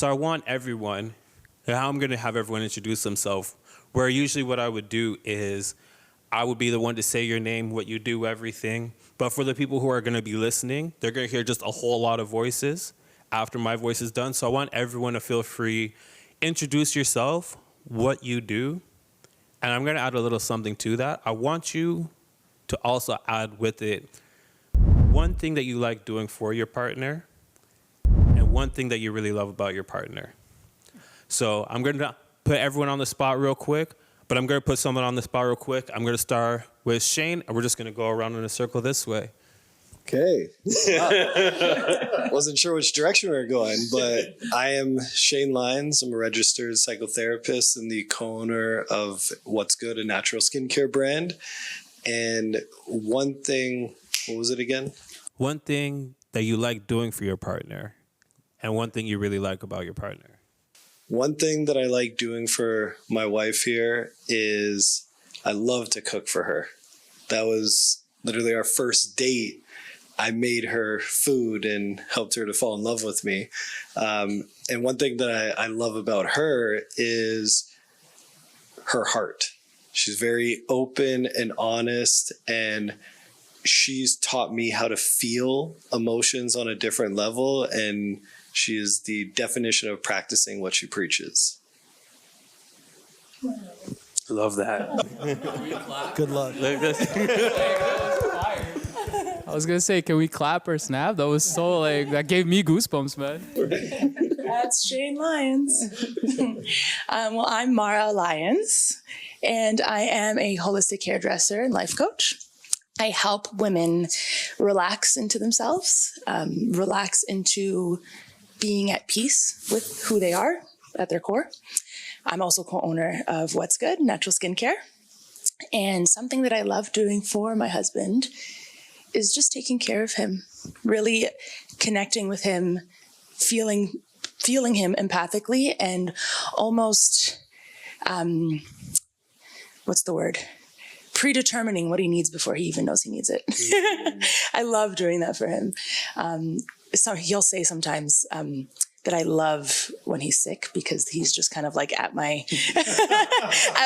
So I want everyone, how I'm going to have everyone introduce themselves, where usually what I would do is I would be the one to say your name, what you do, everything. But for the people who are going to be listening, they're going to hear just a whole lot of voices after my voice is done. So I want everyone to feel free, introduce yourself, what you do. And I'm going to add a little something to that. I want you to also add with it one thing that you like doing for your partner and one thing that you really love about your partner. So I'm going to put everyone on the spot real quick, but I'm going to put someone on the spot real quick. I'm going to start with Shane, and we're just going to go around in a circle this way. Okay. Wow. Wasn't sure which direction we were going, but I am Shane Lyons. I'm a registered psychotherapist and the co-owner of What's Good, a natural skincare brand. And one thing, what was it again? One thing that you like doing for your partner and one thing you really like about your partner. One thing that I like doing for my wife here is I love to cook for her. That was literally our first date. I made her food and helped her to fall in love with me. And one thing that I love about her is her heart. She's very open and honest, and she's taught me how to feel emotions on a different level, and she is the definition of practicing what she preaches. Love that. Good luck. I was gonna say, can we clap or snap? That was so that gave me goosebumps, man. That's Shane Lyons. Well, I'm Mara Lyons, and I am a holistic hairdresser and life coach. I help women relax into themselves, relax into being at peace with who they are at their core. I'm also co-owner of What's Good, natural skincare. And something that I love doing for my husband is just taking care of him, really connecting with him, feeling him empathically, and almost, predetermining what he needs before he even knows he needs it. I love doing that for him. So he'll say sometimes that I love when he's sick, because he's just kind of like at my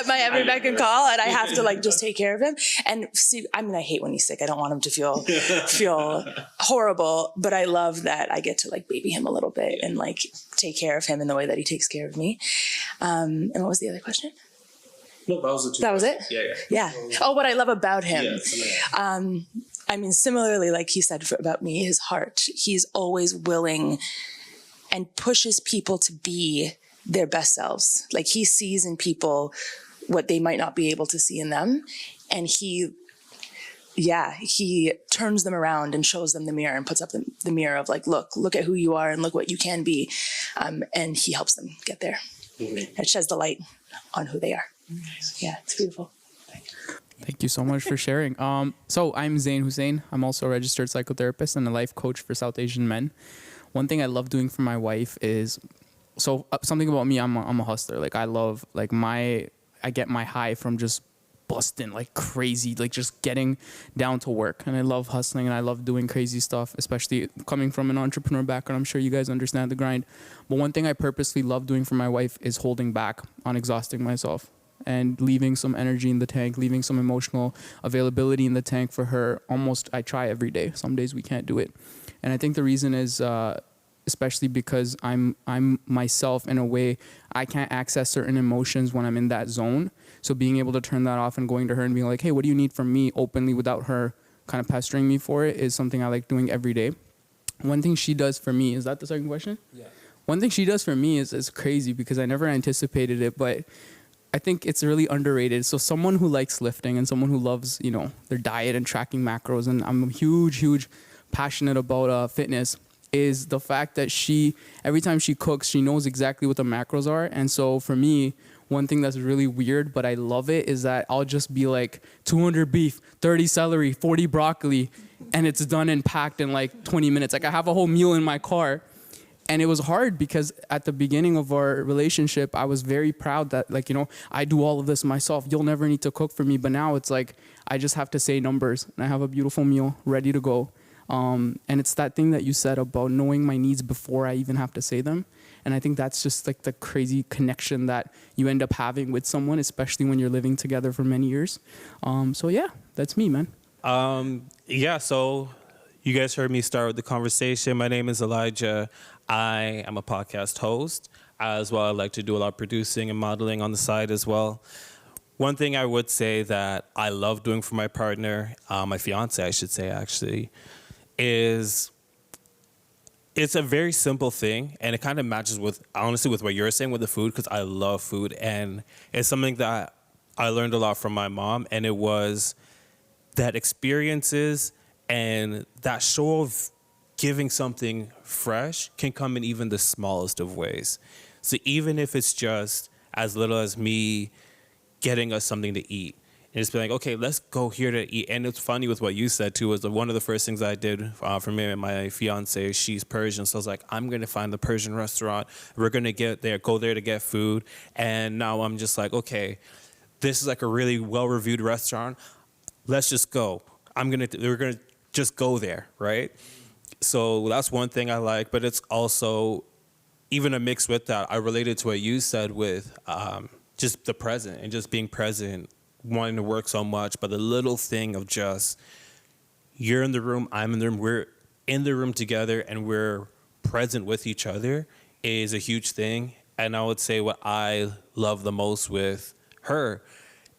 every beck and call, and I have to just take care of him. And see, I hate when he's sick. I don't want him to feel horrible, but I love that I get to baby him a little bit and take care of him in the way that he takes care of me. And what was the other question? No, that was the two. That was it? Yeah. Oh, what I love about him. Yeah, similarly, like he said about me, his heart, he's always willing and pushes people to be their best selves. He sees in people what they might not be able to see in them. And he turns them around and shows them the mirror and puts up the mirror of look at who you are and look what you can be. And he helps them get there. Mm-hmm. It sheds the light on who they are. Yeah, it's beautiful. Thank you so much for sharing. So I'm Zain Husain. I'm also a registered psychotherapist and a life coach for South Asian men. One thing I love doing for my wife is, something about me, I'm a hustler. I love, I get my high from just busting like crazy, just getting down to work. And I love hustling and I love doing crazy stuff, especially coming from an entrepreneur background. I'm sure you guys understand the grind. But one thing I purposely love doing for my wife is holding back on exhausting myself and leaving some energy in the tank, leaving some emotional availability in the tank for her. I try every day. Some days we can't do it. And I think the reason is especially because I'm myself in a way. I can't access certain emotions when I'm in that zone. So being able to turn that off and going to her and being like, hey, what do you need from me openly without her kind of pestering me for it is something I like doing every day. One thing she does for me, is that the second question? Yeah. One thing she does for me is crazy because I never anticipated it, but I think it's really underrated. So someone who likes lifting and someone who loves, their diet and tracking macros, and I'm huge passionate about fitness, is the fact that every time she cooks, she knows exactly what the macros are. And so for me, one thing that's really weird, but I love it, is that I'll just be like 200 beef, 30 celery, 40 broccoli, and it's done and packed in 20 minutes. I have a whole meal in my car. And it was hard because at the beginning of our relationship, I was very proud that I do all of this myself. You'll never need to cook for me. But now it's I just have to say numbers and I have a beautiful meal ready to go. And it's that thing that you said about knowing my needs before I even have to say them. And I think that's just like the crazy connection that you end up having with someone, especially when you're living together for many years. So yeah, that's me, man. Yeah, so you guys heard me start with the conversation. My name is Elijah. I am a podcast host. As well, I like to do a lot of producing and modeling on the side as well. One thing I would say that I love doing for my partner, my fiance, I should say, actually, is it's a very simple thing, and it kind of matches with, honestly, with what you're saying with the food, because I love food, and it's something that I learned a lot from my mom, and it was that experiences and that show of giving something fresh can come in even the smallest of ways. So even if it's just as little as me getting us something to eat, and just be like, okay, let's go here to eat. And it's funny with what you said too, was that one of the first things I did for me and my fiance, she's Persian. So I was like, I'm going to find the Persian restaurant. We're going to go there to get food. And now I'm just like, okay, this is like a really well-reviewed restaurant. Let's just go. We're going to just go there, right? So that's one thing I like, but it's also even a mix with that. I related to what you said with just the present and just being present, wanting to work so much, but the little thing of just, you're in the room, I'm in the room, we're in the room together and we're present with each other is a huge thing. And I would say what I love the most with her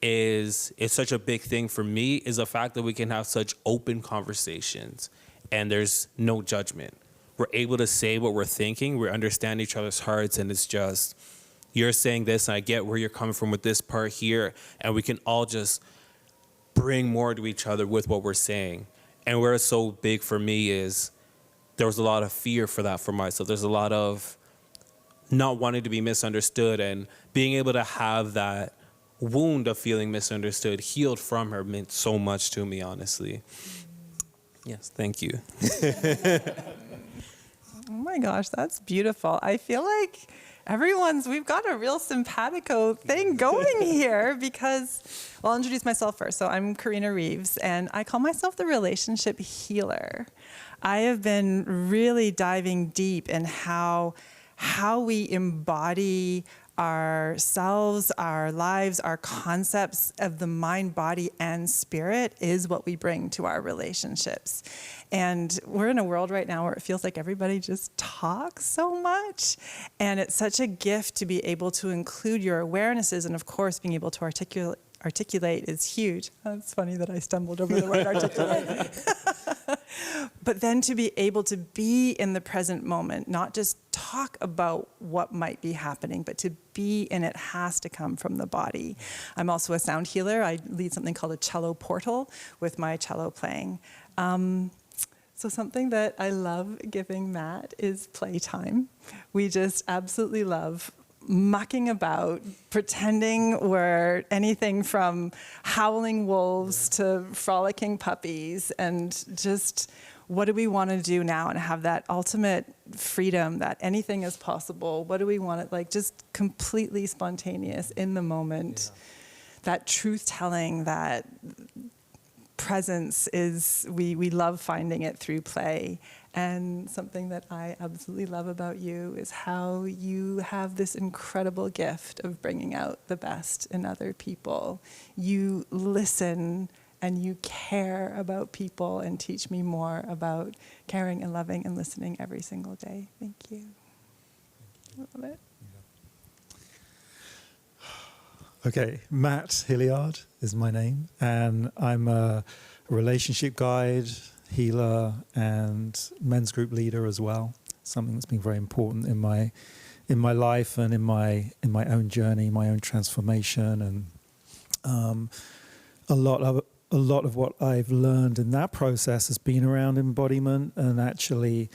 is, it's such a big thing for me, is the fact that we can have such open conversations and there's no judgment. We're able to say what we're thinking, we understand each other's hearts, and it's just, you're saying this and I get where you're coming from with this part here, and we can all just bring more to each other with what we're saying. And where it's so big for me is there was a lot of fear for that for myself. There's a lot of not wanting to be misunderstood, and being able to have that wound of feeling misunderstood healed from her meant so much to me, honestly. Yes, thank you. Oh my gosh, that's beautiful. I feel like we've got a real simpatico thing going here because, well, I'll introduce myself first. So I'm Carina Reaves, and I call myself the relationship healer. I have been really diving deep in how we embody ourselves, our lives, our concepts of the mind, body, and spirit is what we bring to our relationships. And we're in a world right now where it feels like everybody just talks so much. And it's such a gift to be able to include your awarenesses, and of course, being able to articulate is huge. It's funny that I stumbled over the word articulate. But then to be able to be in the present moment, not just talk about what might be happening, but to be in it has to come from the body. I'm also a sound healer. I lead something called a cello portal with my cello playing. So something that I love giving Matt is playtime. We just absolutely love mucking about, pretending we're anything from howling wolves to frolicking puppies, and just what do we want to do now, and have that ultimate freedom that anything is possible. What do we want to, like, just completely spontaneous in the moment. Yeah. That truth telling, that presence is, we love finding it through play. And something that I absolutely love about you is how you have this incredible gift of bringing out the best in other people. You listen and you care about people, and teach me more about caring and loving and listening every single day. Thank you. I love it. Okay, Matt Hilliard is my name, and I'm a relationship guide, healer, and men's group leader as well. Something that's been very important in my life and in my own journey, my own transformation, and a lot of what I've learned in that process has been around embodiment and actually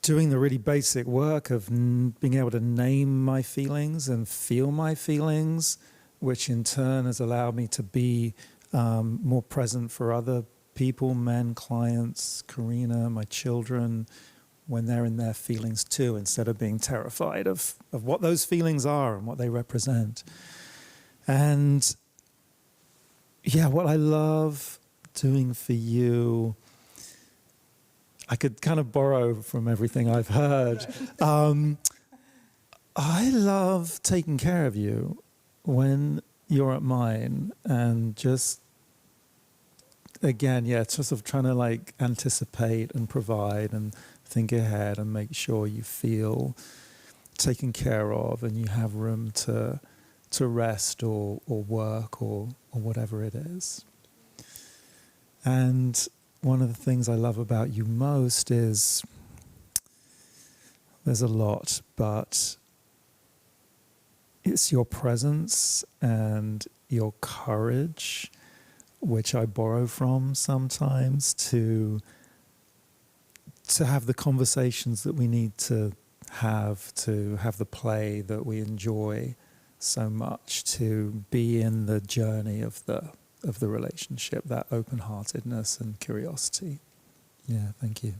doing the really basic work of being able to name my feelings and feel my feelings, which in turn has allowed me to be more present for other people, men, clients, Carina, my children, when they're in their feelings too, instead of being terrified of what those feelings are and what they represent. And yeah, what I love doing for you, I could kind of borrow from everything I've heard. I love taking care of you when you're at mine, and just, again, yeah, sort of trying to like anticipate and provide and think ahead and make sure you feel taken care of and you have room to rest or work or whatever it is. And one of the things I love about you most is, there's a lot, but it's your presence and your courage, which I borrow from sometimes to have the conversations that we need to have the play that we enjoy so much, to be in the journey of the relationship, that open-heartedness and curiosity. Yeah, thank you.